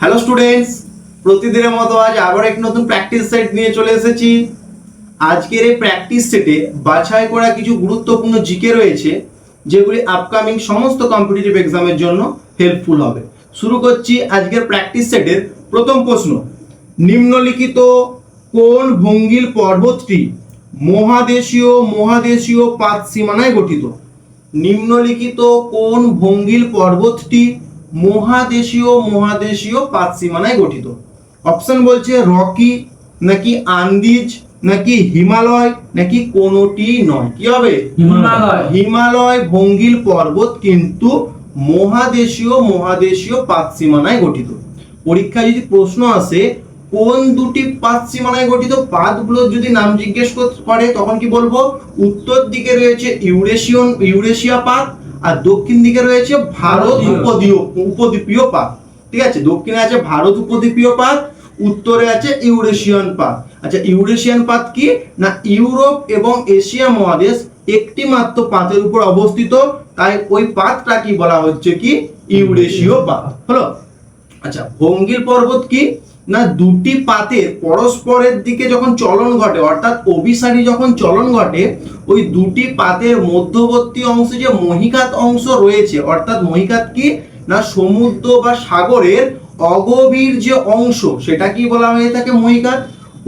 Hello students, প্রতিদিনের মতো আজ আবার এক নতুন প্র্যাকটিস সেট নিয়ে চলে এসেছি। আজকের এই প্র্যাকটিস সেটে বাছাই করা কিছু গুরুত্বপূর্ণ জিকে রয়েছে যেগুলি আপকামিং সমস্ত কম্পিটিটিভ এক্সামের জন্য হেল্পফুল হবে। শুরু করছি আজকের প্র্যাকটিস সেটের প্রথম প্রশ্ন। নিম্নলিখিত কোন ভঙ্গিল পর্বতটি মহাদেশীয় পাত সীমানায় গঠিত? নিম্নলিখিত কোন ভঙ্গিল পর্বতটি মহাদেশীয় পাত সীমানায় গঠিত? অপশন বলছে রকি, নাকি আন্দিজ, নাকি হিমালয়, নাকি কোনোটি নয়। কি হবে? হিমালয় ভঙ্গিল পর্বত কিন্তু মহাদেশীয় পাত সীমানায় গঠিত। পরীক্ষায় যদি প্রশ্ন আসে কোন দুটি পাত সীমানায় গঠিত, পাতগুলো যদি নাম জিজ্ঞেস করে তখন কি বলবো? উত্তর দিকে রয়েছে ইউরেশিয়া পাত আর দক্ষিণ দিকে রয়েছে ভারত উপদ্বীপীয় পাত। ঠিক আছে, দক্ষিণে আছে ভারত উপদ্বীপীয় পাত, উত্তরে আছে ইউরেশিয়ান পাত। আচ্ছা, ইউরেশিয়ান পাত কি না, ইউরোপ এবং এশিয়া মহাদেশ একটি মাত্র পাতের উপর অবস্থিত, তাই ওই পাতটা কি বলা হচ্ছে? কি ইউরেশীয় পাত হলো। আচ্ছা, ভঙ্গিল পর্বত কি না, দুটি পাতের পরস্পরের দিকে যখন চলন ঘটে, অর্থাৎ অভিসারী যখন চলন ঘটে, ওই দুটি পাতের মধ্যবর্তী অংশে যে মহীখাত অংশ রয়েছে, অর্থাৎ মহীখাত কি না, সমুদ্র বা সাগরের অগভীর যে অংশ, সেটা কি বলা হয়ে থাকে? মহীখাত।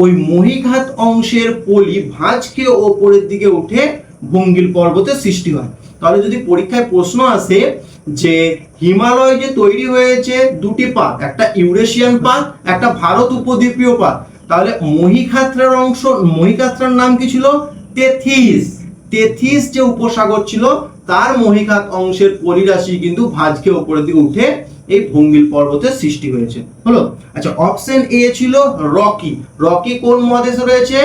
ওই মহীখাত অংশের পলি ভাঁজকে ওপরের দিকে উঠে ভঙ্গিল পর্বতের সৃষ্টি হয়। তাহলে যদি পরীক্ষায় প্রশ্ন আসে যে হিমালয় যে তৈরি হয়েছে দুটি পাত, একটা ইউরেশিয়ান পাত, একটা ভারত উপদ্বীপীয় পাত, তাহলে মহীখাতটার অংশ, মহীখাতটার নাম কি ছিল? তেথিস যে উপসাগর ছিল তার মহীখাত অংশের পলিরাশি কিন্তু ভাঁজকে ওপরের দিকে উঠে এই ভঙ্গিল পর্বতের সৃষ্টি হয়েছে হলো। আচ্ছা, অপশন এ ছিল রকি কোন মহাদেশে রয়েছে?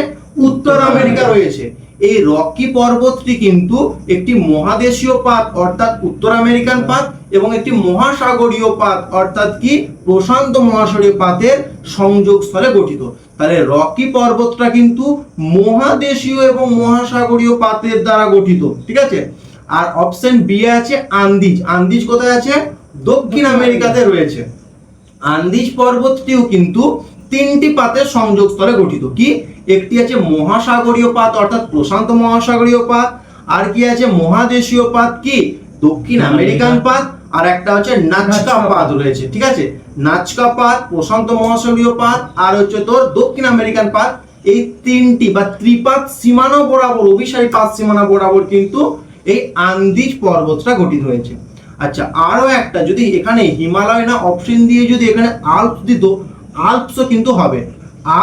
উত্তর আমেরিকা রয়েছে। এই রকি পর্বতটি কিন্তু একটি মহাদেশীয় পাত অর্থাৎ উত্তর আমেরিকান পাত এবং একটি মহাসাগরীয় পাত অর্থাৎ কি প্রশান্ত মহাসাগরীয় পাতের সংযোগস্থলে গঠিত। তাহলে রকি পর্বতটা কিন্তু মহাদেশীয় এবং মহাসাগরীয় পাতের দ্বারা গঠিত। ঠিক আছে, আর অপশন বি আছে আন্দিজ কোথায় আছে? দক্ষিণ আমেরিকাতে রয়েছে। আন্দিজ পর্বতটিও কিন্তু তিনটি পাতের সংযোগস্থলে গঠিত। কি? একটি আছে মহাসাগরীয় পাত অর্থাৎ প্রশান্ত মহাসাগরীয় পাত, আর কি আছে মহাদেশীয় পাত কি দক্ষিণ আমেরিকান পাত, আর একটা হচ্ছে নাজকা পাত রয়েছে। ঠিক আছে, নাজকা পাত, প্রশান্ত মহাসাগরীয় পাত আর হচ্ছে তোর দক্ষিণ আমেরিকান পাত, এই তিনটি বা ত্রিপাত সীমানা বরাবর, অভিসারী পাত সীমানা বরাবর কিন্তু এই আন্দিজ পর্বতটা গঠিত হয়েছে। আচ্ছা, আরো একটা, যদি এখানে হিমালয় না অপশন দিয়ে যদি এখানে আল্পস দিত, আল্পসও কিন্তু হবে।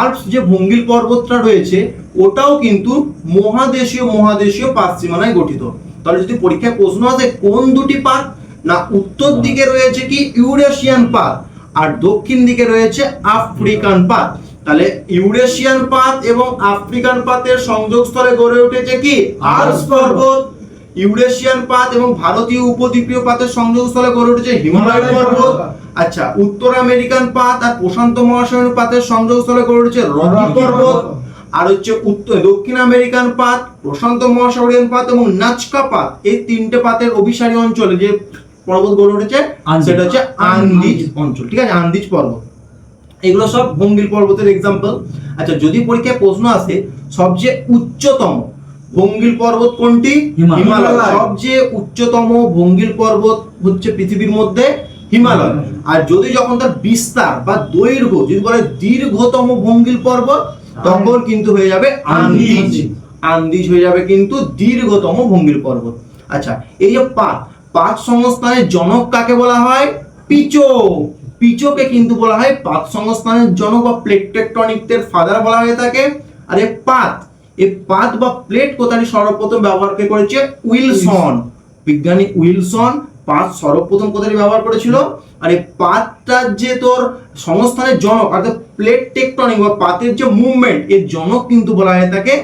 আল্পস যে ভঙ্গিল পর্বতটা রয়েছে ওটাও কিন্তু মহাদেশীয় পাত সীমানায় গঠিত। তাহলে যদি পরীক্ষায় প্রশ্ন আসে কোন দুটি পাত, না উত্তর দিকে রয়েছে কি ইউরেশিয়ান পাত আর দক্ষিণ দিকে রয়েছে আফ্রিকান পাত। তাহলে ইউরেশিয়ান পাত এবং আফ্রিকান পাতের সংযোগস্থলে গড়ে উঠেছে কি আল্পস পর্বত। ইউরেশিয়ান পাত এবং ভারতীয় উপদ্বীপীয় পাতের সংযোগস্থলে গড়ে উঠেছে হিমালয় পর্বত। আচ্ছা, উত্তর আমেরিকান পাত আর প্রশান্ত মহাসাগরীয় পাতের সংযোগস্থলে গড়ে উঠেছে রকি পর্বত। আর হচ্ছে দক্ষিণ আমেরিকান পাত, প্রশান্ত মহাসাগরীয় পাত এবং নাজকা পাত, এই তিনটে পাতের অভিসারী অঞ্চলে যে পর্বত গড়ে উঠেছে সেটা হচ্ছে আন্দিজ অঞ্চল। ঠিক আছে, আন্দিজ পর্বত। এগুলো সব ভঙ্গিল পর্বতের এক্সাম্পল। আচ্ছা, যদি পরীক্ষায় প্রশ্ন আসে সবচেয়ে উচ্চতম ভঙ্গিল পর্বত কোনটি? হিমালয়। সবচেয়ে উচ্চতম ভঙ্গিল পর্বত হচ্ছে পৃথিবীর মধ্যে হিমালয়। আর যদি যখন তার বিস্তার বা দৈর্ঘ্য যদি বলে দীর্ঘতম ভঙ্গিল পর্বত, তখন কিন্তু হয়ে যাবে আন্দিজ হয়ে যাবে কিন্তু দীর্ঘতম ভঙ্গিল পর্বত। আচ্ছা, এই যে পাত সংস্থানের জনক কাকে বলা হয়? পিচোকে কিন্তু বলা হয় পাত সংস্থানের জনক বা প্লেট টেকটনিকের ফাদার বলা হয়ে থাকে। আর এই পাত বা প্লেট কথাটি সর্বপ্রথম ব্যবহার করেছে উইলসন, বিজ্ঞানী উইলসন পাত সর্বপ্রথম কথাটি ব্যবহার করেছিল। আর এই পাতটার যে তোর সংস্থানের জনক অর্থাৎ প্লেট টেকটনিক বা পাতের যে মুভমেন্ট, এর জনক কিন্তু বলা হয়ে থাকে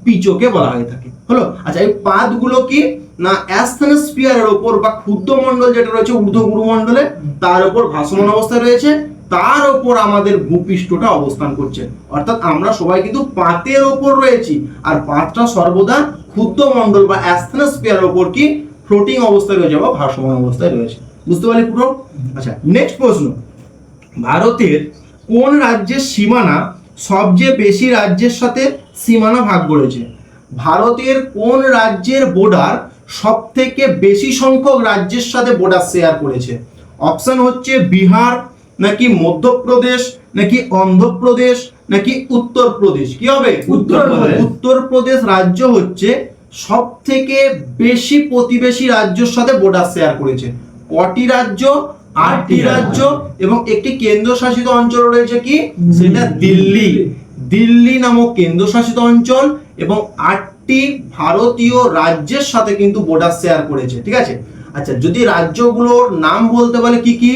পিচোকে বলা হয়ে থাকে হলো। আচ্ছা, এই পাতগুলো কি না অ্যাস্থেনোস্ফিয়ারের উপর বা ক্ষুদ্রমণ্ডল যেটা রয়েছে ঊর্ধ্বগুরুমণ্ডলে তার উপর ভাসমান অবস্থায় রয়েছে, তার উপর আমাদের ভূপৃষ্ঠটা অবস্থান করছে। অর্থাৎ আমরা সবাই কিন্তু পাতের উপর রয়েছি, আর পাতটা সর্বদা ক্ষুদ্রমণ্ডল বা অ্যাস্থেনোস্ফিয়ারের উপর কি ফ্লোটিং অবস্থায় রয়েছে বা ভাসমান অবস্থায় রয়েছে। বুঝতে পারলি পুরো? আচ্ছা, নেক্সট প্রশ্ন। ভারতের কোন রাজ্যের সীমানা সবচেয়ে বেশি রাজ্যের সাথে সীমানা ভাগ করেছে? ভারতের কোন রাজ্যের বর্ডার সব থেকে বেশি সংখ্যক রাজ্যের সাথে বর্ডার শেয়ার করেছে? অপশন হচ্ছে বিহার, নাকি মধ্যপ্রদেশ, নাকি অন্ধ্রপ্রদেশ, নাকি উত্তরপ্রদেশ। কি হবে? উত্তরপ্রদেশ। উত্তরপ্রদেশ রাজ্য হচ্ছে সব থেকে বেশি প্রতিবেশী রাজ্যের সাথে বর্ডার শেয়ার করেছে। কটি রাজ্য? 8টি রাজ্য এবং একটি কেন্দ্রশাসিত অঞ্চল রয়েছে, কি সেটা? দিল্লি। দিল্লি নামক কেন্দ্রশাসিত অঞ্চল এবং 8টি ভারতীয় রাজ্যের সাথে কিন্তু বর্ডার শেয়ার করেছে। ঠিক আছে, আচ্ছা যদি রাজ্যগুলোর নাম বলতে বলে কি কি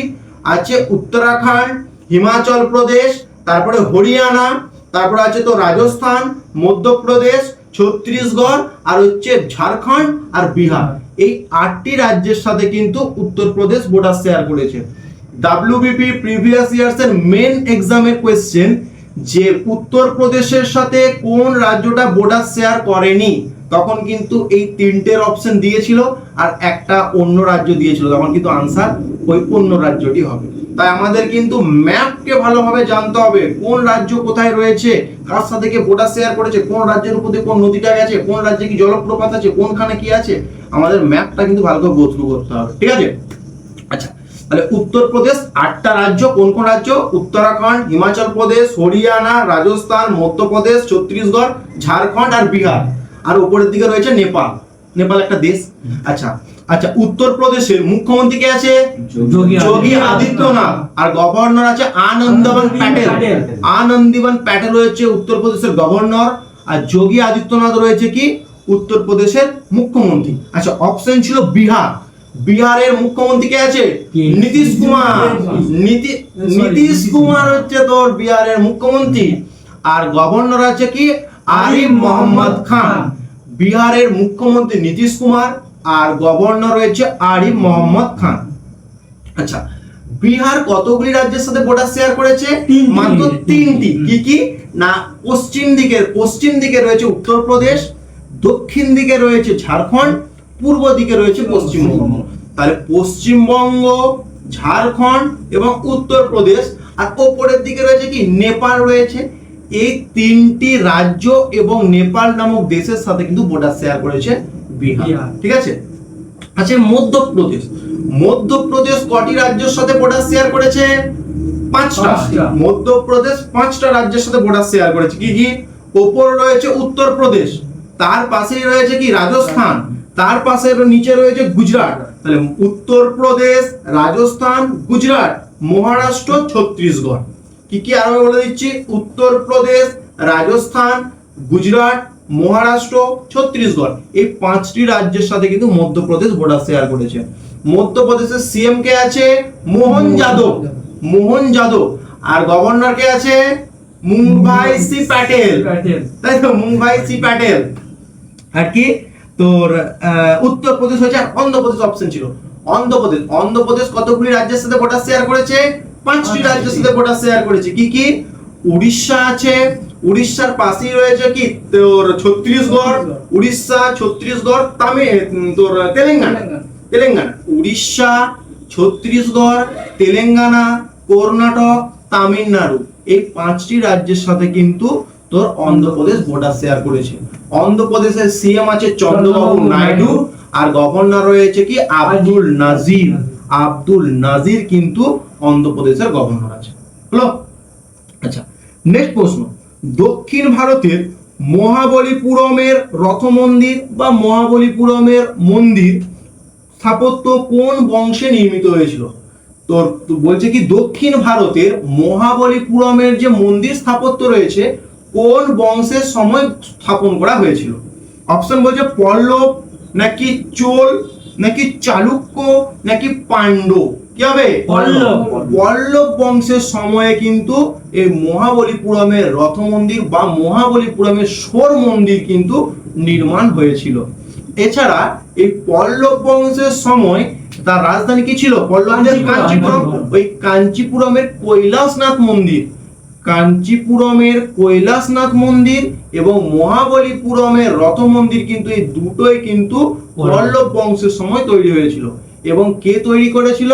আছে? উত্তরাখণ্ড, হিমাচল প্রদেশ, তারপরে হরিয়ানা, তারপরে আছে তো রাজস্থান, মধ্যপ্রদেশ, ছত্তিশগড়, আর হচ্ছে ঝাড়খণ্ড আর বিহার। এই 8টি রাজ্যের সাথে কিন্তু উত্তরপ্রদেশ বর্ডার শেয়ার করেছে। ডাব্লিউবিপি প্রিভিয়াস ইয়ার্স এর মেন এক্সামের কোয়েশ্চেন যে উত্তরপ্রদেশের সাথে কোন রাজ্যটা বর্ডার শেয়ার করেনি, তখন কিন্তু এই 3টের অপশন দিয়েছিল আর একটা অন্য রাজ্য দিয়েছিল, তখন কিন্তু আনসার ওই অন্য রাজ্যটি হবে। তাই আমাদের কিন্তু ম্যাপকে ভালোভাবে জানতে হবে, কোন রাজ্য কোথায় রয়েছে, কার সাথে কে বর্ডার শেয়ার করেছে, কোন রাজ্যের উপর দিয়ে কোন নদীটা গেছে, কোন রাজ্যে কি জলপ্রপাত আছে, কোনখানে কি আছে, আমাদের ম্যাপটা কিন্তু ভালো করে গোথ্রু করতে হবে। ঠিক আছে, আচ্ছা তাহলে উত্তরপ্রদেশ 8টা রাজ্য, কোন কোন রাজ্য? উত্তরাখণ্ড, হিমাচল প্রদেশ, হরিয়ানা, রাজস্থান, মধ্যপ্রদেশ, ছত্তিশগড়, ঝাড়খণ্ড আর বিহার। আর উপরের দিকে রয়েছে নেপাল। নেপাল একটা দেশ। আচ্ছা আচ্ছা উত্তরপ্রদেশের মুখ্যমন্ত্রী কে আছে? যোগী আদিত্যনাথ। আর গভর্নর আছে আনন্দীবেন প্যাটেল। আনন্দীবেন প্যাটেল রয়েছে উত্তরপ্রদেশের গভর্নর আর যোগী আদিত্যনাথ রয়েছে কি উত্তরপ্রদেশের মুখ্যমন্ত্রী। আচ্ছা অপশন ছিল বিহার। বিহারের মুখ্যমন্ত্রী কে আছে? নীতিশ কুমার। নীতিশ কুমার হচ্ছে তোর বিহারের মুখ্যমন্ত্রী আর গভর্নর আছে কি আরিফ মোহাম্মদ খান। বিহারের মুখ্যমন্ত্রী নীতিশ কুমার আর গভর্নর রয়েছে আরিফ মোহাম্মদ খান। আচ্ছা বিহার কতগুলি রাজ্যের সাথে বর্ডার শেয়ার করেছে? মাত্র 3টি। কি কি না? পশ্চিম দিকে রয়েছে উত্তরপ্রদেশ, দক্ষিণ দিকে রয়েছে ঝাড়খণ্ড, পূর্ব দিকে রয়েছে পশ্চিমবঙ্গ। তাহলে পশ্চিমবঙ্গ, ঝাড়খণ্ড এবং উত্তরপ্রদেশ আর ওপরের দিকে রয়েছে কি নেপাল রয়েছে। এই 3টি রাজ্য এবং নেপাল নামক দেশের সাথে কিন্তু বর্ডার শেয়ার করেছে বিহার। ঠিক আছে, আচ্ছা মধ্যপ্রদেশ। মধ্যপ্রদেশ কটি রাজ্যের সাথে বর্ডার শেয়ার করেছে? 5টা। মধ্যপ্রদেশ 5টা রাজ্যের সাথে বর্ডার শেয়ার করেছে। কি কি? ওপর রয়েছে উত্তরপ্রদেশ, তার পাশেই রয়েছে কি রাজস্থান, তার পাশে নিচে রয়েছে গুজরাট। তাহলে উত্তরপ্রদেশ, রাজস্থান, গুজরাট, মহারাষ্ট্র, ছত্তিশগড়। কি কি আরো বলে দিচ্ছি? উত্তরপ্রদেশ, রাজস্থান, গুজরাট, মহারাষ্ট্র, ছত্তিশগড়। এই 5টি রাজ্যের সাথে কিন্তু মধ্যপ্রদেশ বর্ডার শেয়ার করেছে। মধ্যপ্রদেশের সিএম কে আছে? মোহন যাদব। মোহন যাদব। আর গভর্নর কে আছে? মুংভাই সি প্যাটেল। তাই তো, মুংভাই সি প্যাটেল। আর কি তোর উত্তরপ্রদেশ হয়েছে। অন্ধ্রপ্রদেশ অপশন ছিল। অন্ধ্রপ্রদেশ কতগুলি রাজ্যের সাথে বর্ডার শেয়ার করেছে? 5টি রাজ্যের সাথে বর্ডার শেয়ার করেছে। কি কি? উড়িষ্যা আছে, উড়িষ্যার পাশেই রয়েছে কি তোর ছত্তিশগড়। উড়িষ্যা, ছত্তিশগড়, তোর তেলেঙ্গানা। উড়িষ্যা, ছত্তিশগড়, তেলেঙ্গানা, কর্ণাটক, তামিলনাড়ু। এই 5টি রাজ্যের সাথে কিন্তু তোর অন্ধ্রপ্রদেশ বর্ডার শেয়ার করেছে। অন্ধ্রপ্রদেশের সিএম আছে চন্দ্রবাবু নাইডু আর গভর্নর রয়েছে কি আব্দুল নাজির। আব্দুল নাজির কিন্তু অন্ধ্রপ্রদেশের গভর্নর আছে। হলো? আচ্ছা নেক্সট প্রশ্ন, দক্ষিণ ভারতের মহাবলীপুরমের রথ মন্দির বা মহাবলীপুরমের মন্দির স্থাপত্য কোন বংশে নির্মিত হয়েছিল? তোর বলছে কি দক্ষিণ ভারতের মহাবলীপুরমের যে মন্দির স্থাপত্য রয়েছে কোন বংশের সময় স্থাপন করা হয়েছিল? অপশন বলছে পল্লব, নাকি চোল, নাকি চালুক্য, নাকি পাণ্ডব। কি হবে? পল্লব বংশের সময়ে কিন্তু এই মহাবলীপুরমের রথ মন্দির বা মহাবলীপুরমের শোর মন্দির কিন্তু নির্মাণ হয়েছিল। এছাড়া এই পল্লব বংশের সময় তার রাজধানী কি ছিল? পল্লবদের কাঞ্চিপুরম। ওই কাঞ্চিপুরমের কৈলাসনাথ মন্দির, কাঞ্চিপুরমের কৈলাসনাথ মন্দির এবং মহাবলীপুরমের রথ মন্দির কিন্তু এই দুটোই কিন্তু পল্লব বংশের সময় তৈরি হয়েছিল। এবং কে তৈরি করেছিল?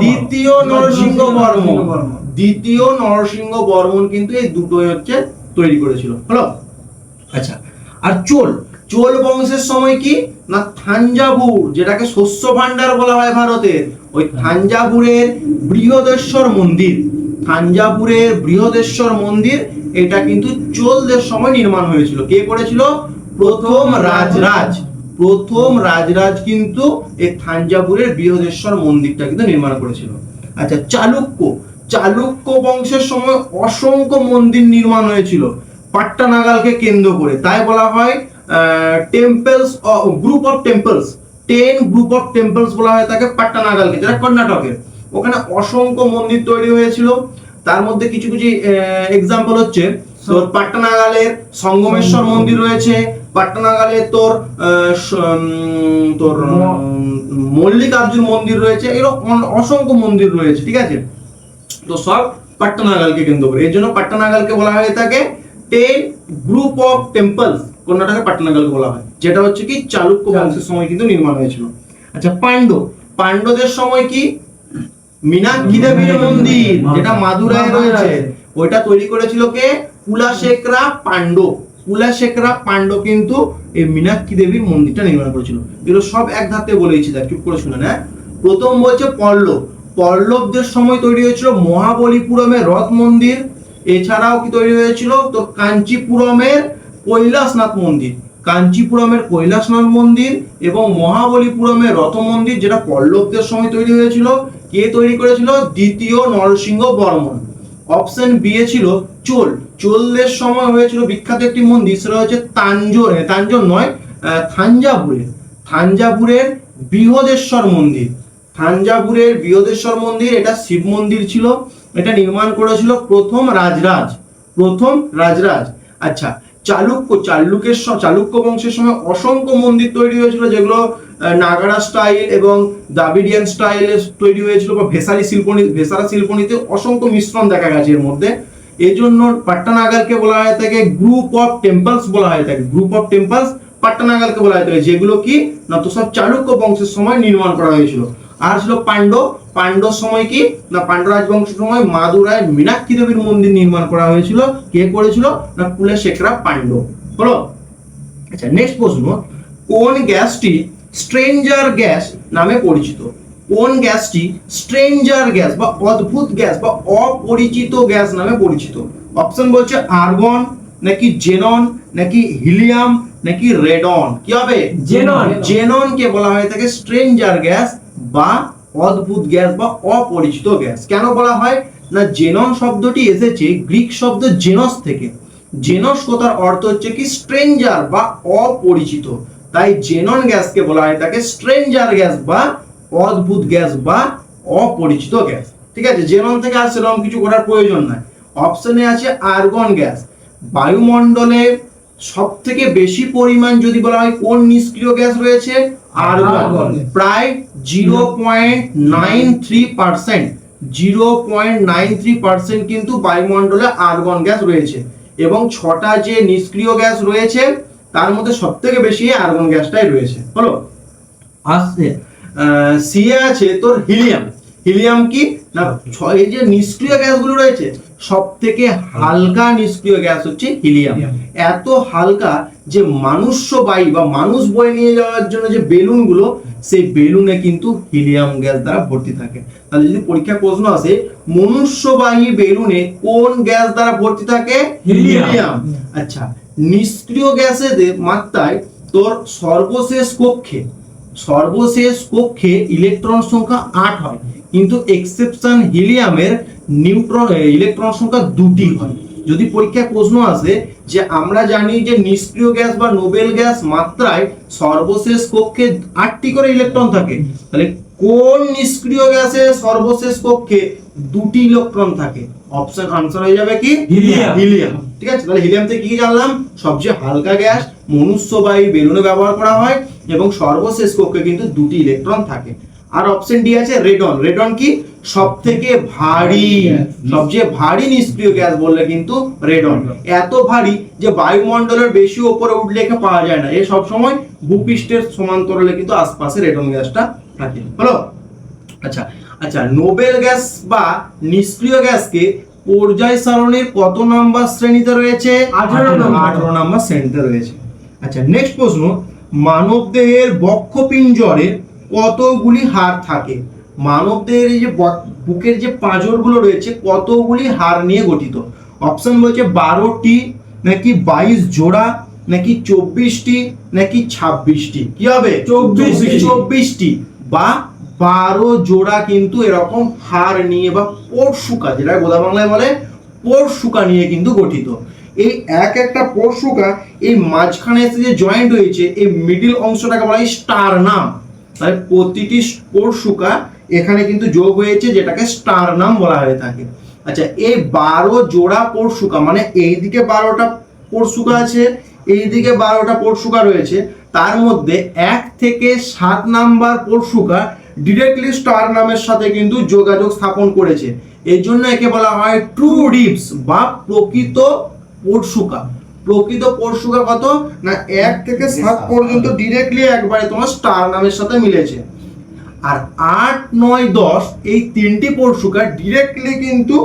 দ্বিতীয় নরসিংহ বর্মন। দ্বিতীয় নরসিংহ বর্মন কিন্তু এই দুটোই হচ্ছে তৈরি করেছিল। হলো। আচ্ছা, আর চোল বংশের সময় কি না থাঞ্জাভুর, যেটাকে শস্য ভান্ডার বলা হয় ভারতের, ওই থাঞ্জাভুরের বৃহদেশ্বর মন্দির, থাঞ্জাভুরের বৃহদেশ্বর মন্দির, এটা কিন্তু চোলদের সময় নির্মাণ হয়েছিল। কে করেছিল? প্রথম রাজরাজ কিন্তু এই থাঞ্জাভুরের বৃহদেশ্বর মন্দিরটা কিন্তু নির্মাণ করেছিল। আচ্ছা, চালুক্য বংশের সময় অসংখ্য মন্দির নির্মাণ হয়েছিল পাট্টানাগালকে কেন্দ্র করে, তাই বলা হয় temples, group of temples, 10 group of temples বলা হয় তাকে পাট্টানাগালকে, যেটা কর্ণাটকের। ওখানে অসংখ্য মন্দির তৈরি হয়েছিল। তার মধ্যে কিছু কিছু এক্সাম্পল হচ্ছে তোর পাট্টানাগালের সঙ্গমেশ্বর মন্দির রয়েছে, পাট্টানাগালের তোর মল্লিকার্জুন মন্দির রয়েছে, এরকম অসংখ্য মন্দির রয়েছে। ঠিক আছে, তো সব পাট্টানাগালকে কেন্দ্র করে, এর জন্য পাট্টানাগালকে বলা হয় থাকে 10 গ্রুপ অফ টেম্পলস, কর্ণাটকের পাট্টানাগালকে বলা হয়, যেটা হচ্ছে কি চালুক্য বংশের সময় কিন্তু নির্মাণ হয়েছিল। আচ্ছা, পাণ্ড্যদের সময় কি মীনাক্ষী দেবীর মন্দির, যেটা মাদুরায় রয়েছে, ওইটা তৈরি করেছিল কে? কুলাশেখরা পাণ্ড্য কিন্তু এই মীনাক্ষী দেবীর মন্দিরটা নির্মাণ করেছিল। এগুলো সব এক ধাতে বলেছি, দেখ চুপ করে শুনে না। প্রথম বলছে পল্লবদের সময় তৈরি হয়েছিল মহাবলীপুরমের রথ মন্দির, এছাড়াও কি তৈরি হয়েছিল তো কাঞ্চিপুরমের কৈলাসনাথ মন্দির এবং মহাবলীপুরমের রথ মন্দির, যেটা পল্লবদের সময় তৈরি হয়েছিল। কে তৈরি করেছিল? দ্বিতীয় Narasimha Barman. Option B A ছিল চোলদের সময় হয়েছিল বিখ্যাত একটি মন্দির, সেটা হচ্ছে থাঞ্জাভুরের বৃহদেশ্বর মন্দির। এটা শিব মন্দির ছিল, এটা নির্মাণ করেছিল প্রথম রাজরাজ। আচ্ছা, চালুক্য বংশের সময় অসংখ্য মন্দির তৈরি হয়েছিল, যেগুলো নাগারা স্টাইল এবং দ্রাবিডিয়ান স্টাইলে তৈরি হয়েছিল, বা ভেসারা শিল্পনীতে অসংখ্য মিশ্রণ দেখা গেছে এর মধ্যে। এই জন্য পাট্টানাগালকে বলা হয় থাকে গ্রুপ অফ টেম্পলস পাট্টানাগালকে বলা হয় থাকে, যেগুলো কি না তো সব চালুক্য বংশের সময় নির্মাণ করা হয়েছিল। আর ছিল পাণ্ড্যর সময় কি না পাণ্ড্য রাজবংশের সময় মাদুরায় মীনাক্ষী দেবীর মন্দির নির্মাণ করা হয়েছিল। কে করেছিল? না কুলশেখরা পাণ্ড্য। হলো। আচ্ছা, নেক্সট প্রশ্ন, কোন গ্যাসটি স্ট্রেঞ্জার গ্যাস নামে পরিচিত? কোন গ্যাসটি স্ট্রেঞ্জার গ্যাস বা অদ্ভুত গ্যাস বা অপরিচিত গ্যাস নামে পরিচিত? অপশন বলছে আর্গন, নাকি জেনন, নাকি হিলিয়াম, নাকি রেডন। কি হবে? জেনন কে বলা হয় থাকে স্ট্রেঞ্জার গ্যাস বা অদ্ভুত গ্যাস বা অপরিচিত গ্যাস। কেন বলা হয় না জেনন শব্দটি এসেছে গ্রিক শব্দ জেনস থেকে। জেনস কথার অর্থ হচ্ছে কি স্ট্রেঞ্জার বা অপরিচিত, তাই জেনন গ্যাসকে বলা হয় থাকে স্ট্রেঞ্জার গ্যাস বা অদ্ভুত গ্যাস বা অপরিচিত গ্যাস। ঠিক আছে, জেনন থেকে আর সেরকম কিছু করার প্রয়োজন নাই। অপশনে আছে আর্গন গ্যাস। বায়ুমণ্ডলে সব থেকে বেশি পরিমাণ যদি বলা হয় কোন নিষ্ক্রিয় গ্যাস রয়েছে? আর্গন, প্রায় 0.93% কিন্তু বায়ুমণ্ডলে আর্গন গ্যাস রয়েছে, এবং 6টা যে নিষ্ক্রিয় গ্যাস রয়েছে তার মধ্যে সব থেকে বেশি আর্গন গ্যাসটাই রয়েছে। হলো। আসছে সি এ আছে তোর হিলিয়াম কি না এই যে নিষ্ক্রিয় গ্যাসগুলো রয়েছে সব থেকে হালকা নিষ্ক্রিয় গ্যাস হচ্ছে হিলিয়াম। এত হালকা যে মানুষ্যবাহী বা মানুষ বয়ে নিয়ে যাওয়ার জন্য যে বেলুনগুলো, সেই বেলুনে কিন্তু হিলিয়াম গ্যাস দ্বারা ভর্তি থাকে। তাহলে যদি পরীক্ষা প্রশ্ন আসে মনুষ্যবাহী বেলুনে কোন গ্যাস দ্বারা ভর্তি থাকে? হিলিয়াম। আচ্ছা, নিষ্ক্রিয় গ্যাসের মাত্রায় তোর সর্বশেষ কক্ষে ইলেকট্রন সংখ্যা 8 হয়, কিন্তু এক্সেপশন হিলিয়ামের ইলেকট্রন সংখ্যা 2টি হয়। যদি পরীক্ষায় প্রশ্ন আসে যে আমরা জানি যে নিষ্ক্রিয় গ্যাস বা নোবেল গ্যাস মাত্রায় সর্বশেষ কক্ষে 8টি করে ইলেকট্রন থাকে, তাহলে কোন নিষ্ক্রিয় গ্যাসে সর্বশেষ কক্ষে 2টি ইলেকট্রন থাকে? অপশন আনসার হয়ে যাবে কি? হিলিয়াম। ঠিক আছে, তাহলে হিলিয়াম থেকে কি জানলাম? সবচেয়ে হালকা গ্যাস, মনুষ্যবাহী বেলুনে ব্যবহার করা হয় এবং সর্বশেষ কক্ষে কিন্তু 2টি ইলেকট্রন থাকে। আর অপশন ডি আছে রেডন। রেডন কি সব থেকে ভারী, সবচেয়ে ভারী নিষ্ক্রিয় গ্যাস বললে কিন্তু রেডন। এত ভারী যে বায়ুমণ্ডলের বেশি উপরে উঠলে একে পাওয়া যায় না, এ সব সময় ভূপৃষ্ঠের সমান্তরালে কিন্তু আশপাশে রেডন গ্যাসটা থাকে। হলো? আচ্ছা আচ্ছা, নোবেল গ্যাস বা নিষ্ক্রিয় গ্যাসকে পর্যায় সারণীর কত নাম্বার শ্রেণীতে রয়েছে? 18 নাম্বার শ্রেণীতে রয়েছে। আচ্ছা, নেক্সট প্রশ্ন, মানবদেহের বক্ষপিঞ্জরে কতগুলি হাড় থাকে? মানবদেহের এই যে বুকের যে পাঁজরগুলো রয়েছে কতগুলি হাড় নিয়ে গঠিত? অপশন বলছে 12টি, নাকি 22 জোড়া, নাকি 24টি, নাকি 26টি। কি হবে? 24টি বা 12 জোড়া কিন্তু এরকম হাড় নিয়ে বা পরশুকা, যেটা গোদা বাংলায় বলে পরশুকা নিয়ে কিন্তু গঠিত। এই এক একটা পরশুকা, এই মাঝখানে এসে যে জয়েন্ট হয়েছে এই মিডিল অংশটাকে বলা হয় স্টারনাম। তাহলে প্রতিটি পরশুকা এখানে কিন্তু যোগ হয়েছে, যেটাকে স্টারনাম বলা হয়ে থাকে। আচ্ছা, এই 12 জোড়া পরশুকা মানে এইদিকে 12টা পরশুকা আছে, এইদিকে 12টা পরশুকা রয়েছে, তার মধ্যে 1 থেকে 7 নাম্বার পরশুকা ডিরেক্টলি স্টার নামের সাথে কিন্তু যোগাযোগ স্থাপন করেছে। এর জন্য একে বলা হয় ট্রু রিবস বা প্রকৃত পরশুকা। প্রকৃত পরশুকা কত না 1 থেকে 7 পর্যন্ত ডিরেক্টলি একবারে তোমার স্টার নামের সাথে মিলেছে। আর 8, 9, 10 এই তিনটি পরশুকা ডিরেক্টলি কিন্তু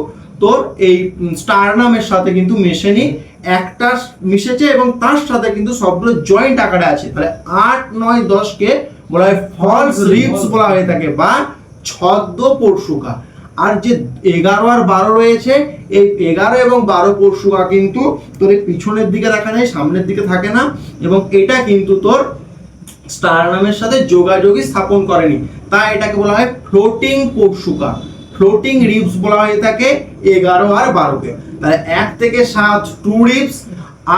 তোর এই স্টার নামের সাথে কিন্তু মেশেনি, একটা মিশেছে এবং তার সাথে কিন্তু সবগুলো জয়েন্ট আকারে আছে। তাহলে 8, 9, 10 কে বলা হয় ফলস রিবস বলা হয়ে থাকে বা ছদ্ম পরশুকা। আর যে 11 আর 12 রয়েছে, এই 11 এবং 12 পরশুকা কিন্তু তোর পিছনের দিকে দেখা যায়, সামনের দিকে থাকে না, এবং এটা কিন্তু তোর স্টার নামের সাথে যোগাযোগই স্থাপন করেনি, তাই এটাকে বলা হয় ফ্লোটিং পরশুকা। ফ্লোটিং রিবস বলা হয়ে থাকে 11 আর 12 কে। তাহলে 1 থেকে 7 ট্রু রিবস,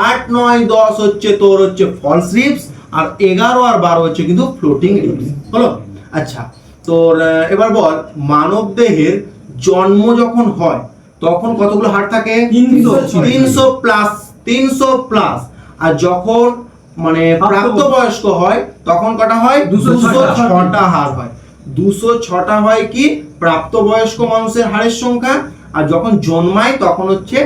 8, 9, 10 হচ্ছে তোর হচ্ছে ফলস রিবস, আর 11 আর 12 হচ্ছে কিন্তু ফ্লোটিং রিবস। হলো? আচ্ছা, তোর এবার বল, মানব দেহের জন্ম যখন হয় তখন কতগুলো হাড় থাকে? 300 প্লাস। 300 প্লাস। আর যখন মানে প্রাপ্তবয়স্ক হয় তখন কটা হয়? 206টা হাড় হয়। 206টা হয় কি প্রাপ্তবয়স্ক মানুষের হাড়ের সংখ্যা, আর যখন জন্মায় তখন হচ্ছে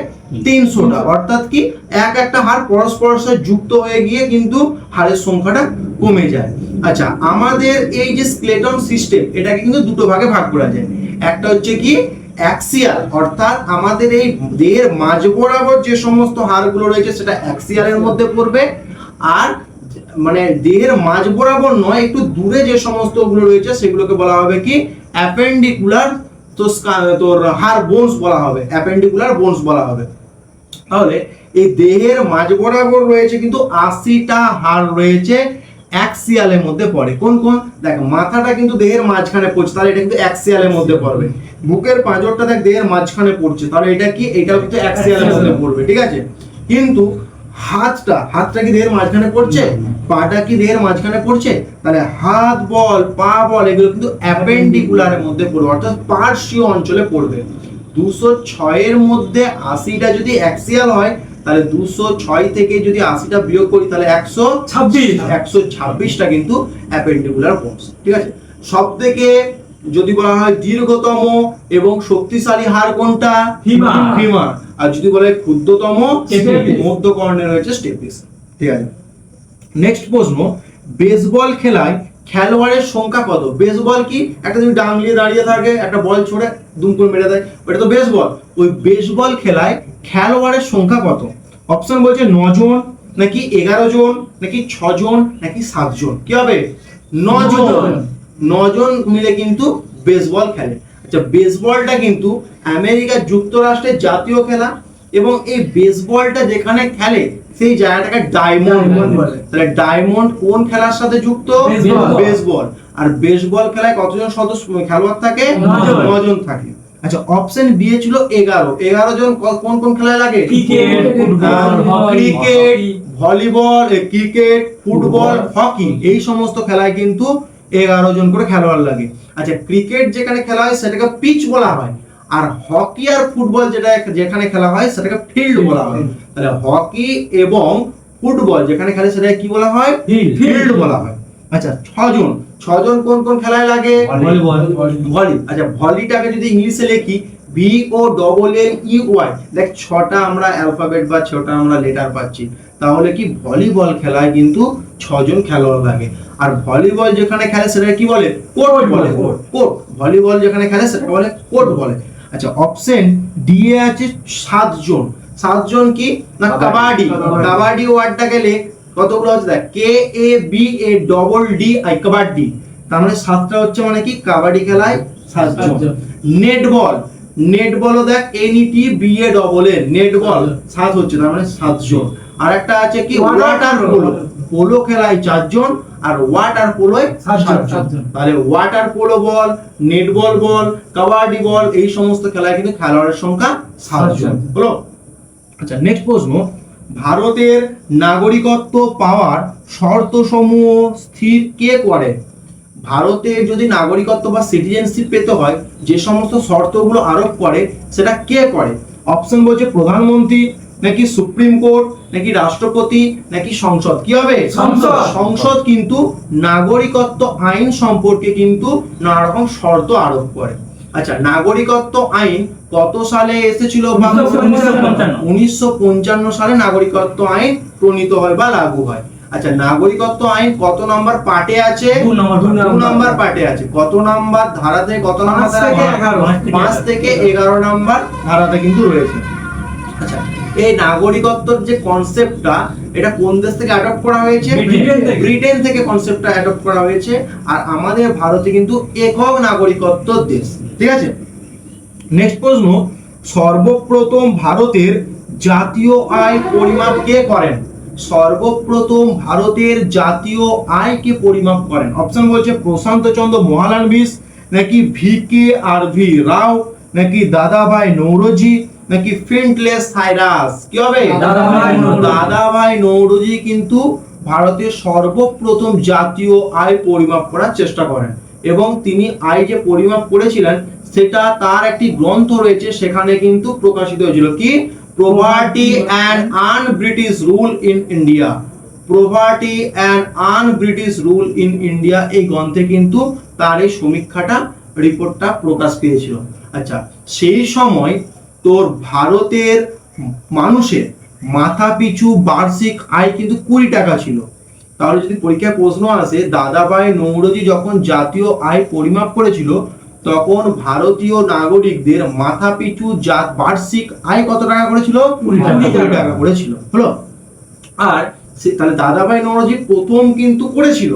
300টা। অর্থাৎ কি এক একটা হাড় পরস্পরের সাথে যুক্ত হয়ে গিয়ে কিন্তু হাড়ের সংখ্যাটা কমে যায়। আচ্ছা, আমাদের এই যে স্কেলেটন সিস্টেম এটাকে কিন্তু দুটো ভাগে ভাগ করা যায়। একটা হচ্ছে কি অ্যাক্সিয়াল, অর্থাৎ আমাদের এই দেহের মাঝ বরাবর যে সমস্ত হাড়গুলো রয়েছে সেটা অ্যাক্সিয়ালের মধ্যে পড়বে, আর মানে দেহের মাঝ বরাবর নয় একটু দূরে যে সমস্ত গুলো রয়েছে সেগুলোকে বলা হবে কি অ্যাপেন্ডিকুলার, তো তোর হাড় বোনস বলা হবে, অ্যাপেন্ডিকুলার বোনস বলা হবে। তাহলে এই দেহের মাঝ বরাবর রয়েছে কিন্তু 80টা হাড় রয়েছে অ্যাক্সিয়ালের মধ্যে পড়ে। কোন কোন? দেখ, মাথাটা কিন্তু দেহের মাঝখানে পড়ছে, তাহলে এটা কিন্তু অ্যাক্সিয়ালের মধ্যে পড়বে। বুকের পাঁজরটা দেখ দেহের মাঝখানে পড়ছে, তাহলে এটা কি এটাও কিন্তু অ্যাক্সিয়ালের মধ্যে পড়বে, ঠিক আছে? কিন্তু হাতটা কি দেহের মাঝখানে পড়ছে? পাটা কি দেহের মাঝখানে পড়ছে? তাহলে হাত বল, পা বল, এগুলো কিন্তু অ্যাপেন্ডিকুলারের মধ্যে পড়বে, অর্থাৎ পার্শ্বীয় অঞ্চলে পড়বে। 206 এর মধ্যে 80টা যদি অ্যাক্সিয়াল হয়, তাহলে 206 থেকে যদি 80টা বিয়োগ করি তাহলে 126টা কিন্তু অ্যাপেন্ডিকুলার বোনস, ঠিক আছে? সবথেকে যদি বলা হয় দীর্ঘতম এবং শক্তিশালী হাড় কোনটা? ফিমার। আর যদি বলে ক্ষুদ্রতম, মধ্যকর্ণে রয়েছে স্টেপিস, ঠিক আছে? নেক্সট প্রশ্ন, বেসবল খেলায় খেলোয়াড়ের সংখ্যা কত? বেসবল কি একটা তুমি ডাঙলিয়ে দাঁড়িয়ে থাকে, একটা বল ছুড়ে দুম করে মেরে দেয়, ওটা তো বেসবল। ওই বেসবল খেলায় খেলোয়াড়ের সংখ্যা কত? অপশন বলছে 9 জন, নাকি 11 জন, নাকি 6 জন, নাকি 7 জন। কি হবে? 9 জন। 9 জন মিলে কিন্তু বেসবল খেলে। আচ্ছা, বেসবলটা কিন্তু আমেরিকা যুক্তরাষ্ট্রের জাতীয় খেলা, এবং এই বেসবলটা যেখানে খেলে সেই জায়গাটাকে ডায়মন্ড বলে। তাহলে ডায়মন্ড কোন খেলার সাথে যুক্ত? বেসবল। আর বেসবল খেলায় কতজন সদস্য খেলোয়াড় থাকে? 9 জন থাকে। আচ্ছা, অপশন বি এ ছিল 11 জন। কোন কোন খেলায় লাগে? Cricket, volleyball, cricket, football, hockey, এই সমস্ত খেলায় কিন্তু 11 জন করে খেলোয়াড় লাগে। আচ্ছা, ক্রিকেট যেখানে খেলা হয় সেটাকে পিচ বলা হয়, আর হকি আর ফুটবল যেখানে খেলা হয় সেটাকে ফিল্ড বলা হয়। তাহলে হকি এবং ফুটবল যেখানে খেলে সেটাকে কি বলা হয়? ফিল্ড বলা হয়। আচ্ছা, 6 জন। ছজন কোন কোন খেলায় লাগে? ভলিবল। ভলি। আচ্ছা ভলিটাকে যদি ইংলিশে লিখি VOLLEY, দেখ 6টা আমরা অ্যালফাবেট বা 6টা আমরা লেটার পাচ্ছি, তাহলে কি ভলিবল খেলায় কিন্তু 6জন খেলোয়াড় লাগে। আর ভলিবল যেখানে খেলে সেটা কি বলে? কোর্ট বলে। কোর্ট। ভলিবল যেখানে খেলে সেটা বলে কোর্ট বলে। আচ্ছা অপশন ডি এ আছে 7 জন। 7 জন কি না কাবাডি। কাবাডি ওয়ার্ডটা গেলে কতগুলো আছে দেখ, KABADDI, কাবাডি। তার মানে 7টা হচ্ছে মানে কি কাবাডি খেলায় 7 জন। নেটবল। নেটবলও দেখ NETBALL, নেটবল 7 হচ্ছে, তার মানে 7 জন। আর একটা আছে কি ওয়াটার পোলো। পোলো খেলায় 4 জন আর ওয়াটার পোলোয় 7 জন। তাহলে ওয়াটার পোলো বল, নেটবল বল, কাবাডি বল, এই সমস্ত খেলায় কিন্তু খেলোয়াড়ের সংখ্যা 7 জন হলো। আচ্ছা নেক্সট প্রশ্ন, ভারতের নাগরিকত্ব পাওয়ার শর্তসমূহ স্থির কে করে? ভারতে যদি নাগরিকত্ব বা সিটিজেনশিপ পেতে হয় যে সমস্ত শর্তগুলো আরোপ করে সেটা কে করে? অপশন বলছে প্রধানমন্ত্রী, নাকি সুপ্রিম কোর্ট, নাকি রাষ্ট্রপতি, নাকি সংসদ। কি হবে? সংসদ। সংসদ কিন্তু নাগরিকত্ব আইন সম্পর্কে কিন্তু নানা রকম শর্ত আরোপ করে। আচ্ছা নাগরিকত্ব আইন কত সালে এসেছিল? 1955 সালে নাগরিকত্ব আইন প্রণীত হয় বা লাগু হয়। আচ্ছা নাগরিকত্ব আইন কত নম্বর পার্টে আছে? 2 নম্বর পার্টে আছে। কত নম্বর ধারাতে? কত নম্বর ধারাতে? 5 থেকে 11 নম্বর ধারাতে কিন্তু রয়েছে। আচ্ছা এই নাগরিকত্বর যে কনসেপ্টটা, এটা কোন দেশ থেকে অ্যাডপ্ট করা হয়েছে? ব্রিটেন থেকে কনসেপ্টটা অ্যাডপ্ট করা হয়েছে। আর আমাদের ভারতে কিন্তু একক নাগরিকত্ব দেশ। ঠিক আছে। নেক্সট প্রশ্ন, সর্বপ্রথম ভারতের জাতীয় আয় পরিমাপ কে করেন? সর্বপ্রথম ভারতের জাতীয় আয়কে পরিমাপ করেন। অপশন বলছে প্রশান্ত চন্দ্র মহালানবিস, নাকি VKRV রাও, নাকি দাদাভাই নৌরোজি, নাকি ফিন্টলেস সাইরাস। কি হবে? দাদাভাই নৌরোজি কিন্তু ভারতের সর্বপ্রথম জাতীয় আয় পরিমাপ করার চেষ্টা করেন এবং তিনি আয় যে পরিমাপ করেছিলেন সেটা তার একটি গ্রন্থ রয়েছে, সেখানে কিন্তু প্রকাশিত হয়েছিল কি? Poverty and un-British rule in India. Poverty and un-British rule in India এই গ্রন্থে কিন্তু তার এই সমীক্ষাটা, রিপোর্টটা প্রকাশ পেয়েছিল। আচ্ছা সেই সময় তোর ভারতের মানুষের মাথা পিছু বার্ষিক আয় কিন্তু 20 টাকা ছিল। তাহলে যদি পরীক্ষায় প্রশ্ন আসে দাদাভাই নৌরোজি যখন জাতীয় আয় পরিমাপ করেছিল তখন ভারতীয় নাগরিকদের মাথা পিছু বার্ষিক আয় কত টাকা করেছিল? 20 টাকা করেছিল হলো। আর তাহলে দাদাভাই নৌরোজি প্রথম কিন্তু করেছিল।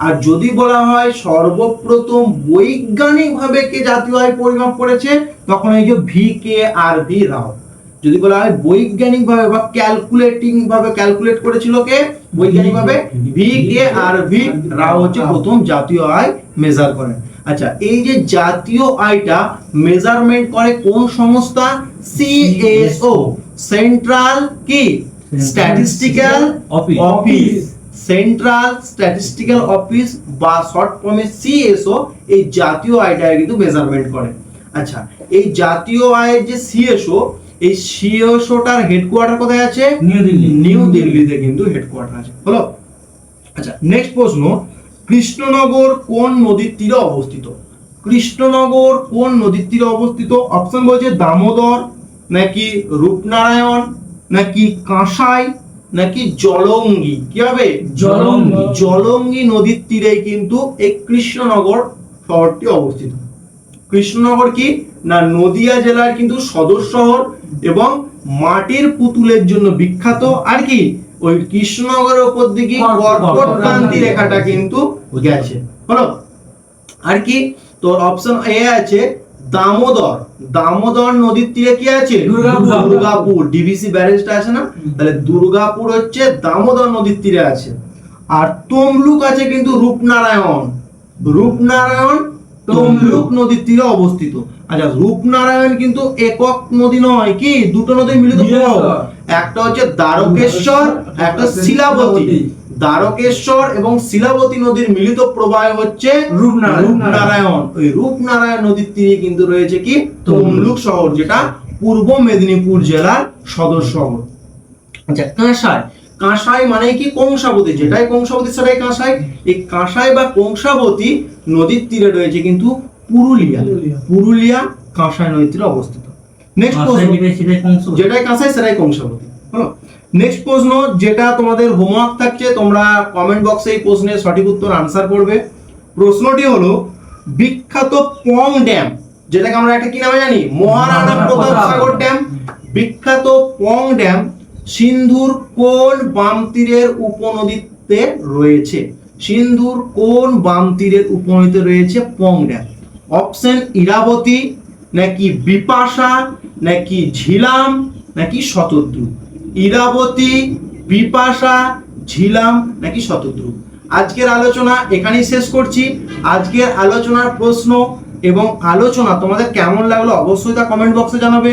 আর যদি বলা হয় সর্বপ্রথম বৈজ্ঞানিক ভাবে কে জাতীয় আয় পরিমাপ করেছে, তখন এই যে VKRV রাও। যদি বলা হয় বৈজ্ঞানিক ভাবে বা ক্যালকুলেটিং ভাবে ক্যালকুলেট করেছিল কে? বৈজ্ঞানিক ভাবে VKRV রাও হচ্ছে প্রথম জাতীয় আয় মেজার করেন। আচ্ছা এই যে জাতীয় আয়টা মেজারমেন্ট করে কোন সংস্থা? CSO, সেন্ট্রাল কি statistical office. Central statistical office বা শর্ট ফর্মে CSO এই জাতীয় আয়টা কিন্তু মেজারমেন্ট করে। আচ্ছা এই জাতীয় আয়ের যে CSO, এই CSOটার হেডকোয়ার্টার কোথায় আছে? নিউ দিল্লিতে কিন্তু হেডকোয়ার্টার আছে হলো। আচ্ছা নেক্সট প্রশ্ন, কৃষ্ণনগর কোন নদীর তীরে অবস্থিত? কৃষ্ণনগর কোন নদীর তীরে অবস্থিত? অপশন বলছে দামোদর, নাকি রূপনারায়ণ, নাকি কাঁসাই, নাকি জলঙ্গি। কি হবে? জলঙ্গি নদীর তীরে কিন্তু এই কৃষ্ণনগর শহরটি অবস্থিত। কৃষ্ণনগর কি না নদিয়া জেলার কিন্তু সদর শহর এবং মাটির পুতুলের জন্য বিখ্যাত। আর কি ওই কৃষ্ণনগরের উপর দিকে কর্কটক্রান্তি রেখাটা কিন্তু গেছে হলো। আর কি তোর অপশন এ আছে দামোদর। দামোদর নদীর তীরে কি আছে? দুর্গাপুর। ডিভিসি ব্যারেজটা আছে না, তাহলে দুর্গাপুর হচ্ছে দামোদর নদীর তীরে আছে। আর তমলুক আছে কিন্তু রূপনারায়ণ। রূপনারায়ণ তমলুক নদীর তীরে অবস্থিত। আচ্ছা রূপনারায়ণ কিন্তু একক নদী নয়, কি দুটো নদী মিলিত প্রবাহ। একটা হচ্ছে দ্বারকেশ্বর, একটা শিলাবতী। দ্বারকেশ্বর এবং শিলাবতী নদীর মিলিত প্রবাহ হচ্ছে রূপনারায়ণ। ওই রূপনারায়ণ নদীর তীরে কিন্তু রয়েছে কি তমলুক শহর, যেটা পূর্ব মেদিনীপুর জেলার সদর শহর। আচ্ছা কাঁসাই। কাঁসাই মানে কি কংসাবতী, যেটাই কংসাবতী সেটাই কাঁসাই। এই কাঁসাই বা কংসাবতী নদীর তীরে রয়েছে কিন্তু পুরুলিয়া কাঁসাই নদীর তীরে অবস্থিত। নেক্সট প্রশ্ন, যেটাই কাঁসাই সেটাই কংসাবতী। হলো। নেক্সট প্রশ্ন যেটা তোমাদের হোমওয়ার্ক থাকছে, তোমরা কমেন্ট বক্সে এই প্রশ্নের সঠিক উত্তর আনসার করবে। প্রশ্নটি হলো বিখ্যাত পং ড্যাম, যেটাকে আমরা একটা কি নামে জানি, মহারাণা প্রতাপ সাগর ড্যাম। বিখ্যাত পং ড্যাম সিন্ধুর কোন বাম তীরের উপনদীতে রয়েছে? সিন্ধুর কোন বাম তীরের উপনদীতে রয়েছে পং ড্যাম? অপশন ইরাবতী, নাকি বিপাশা, নাকি ঝিলাম, নাকি শতদ্রু? ইরাবতী, বিপাশা, ঝিলাম, নাকি শতদ্রু? আজকের আলোচনা এখানেই শেষ করছি। আজকের আলোচনার প্রশ্ন এবং আলোচনা তোমাদের কেমন লাগলো অবশ্যই তা কমেন্ট বক্সে জানাবে।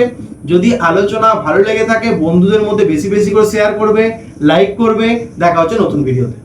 যদি আলোচনা ভালো লেগে থাকে বন্ধুদের মধ্যে বেশি বেশি করে শেয়ার করবে, লাইক করবে। দেখা হচ্ছে নতুন ভিডিওতে।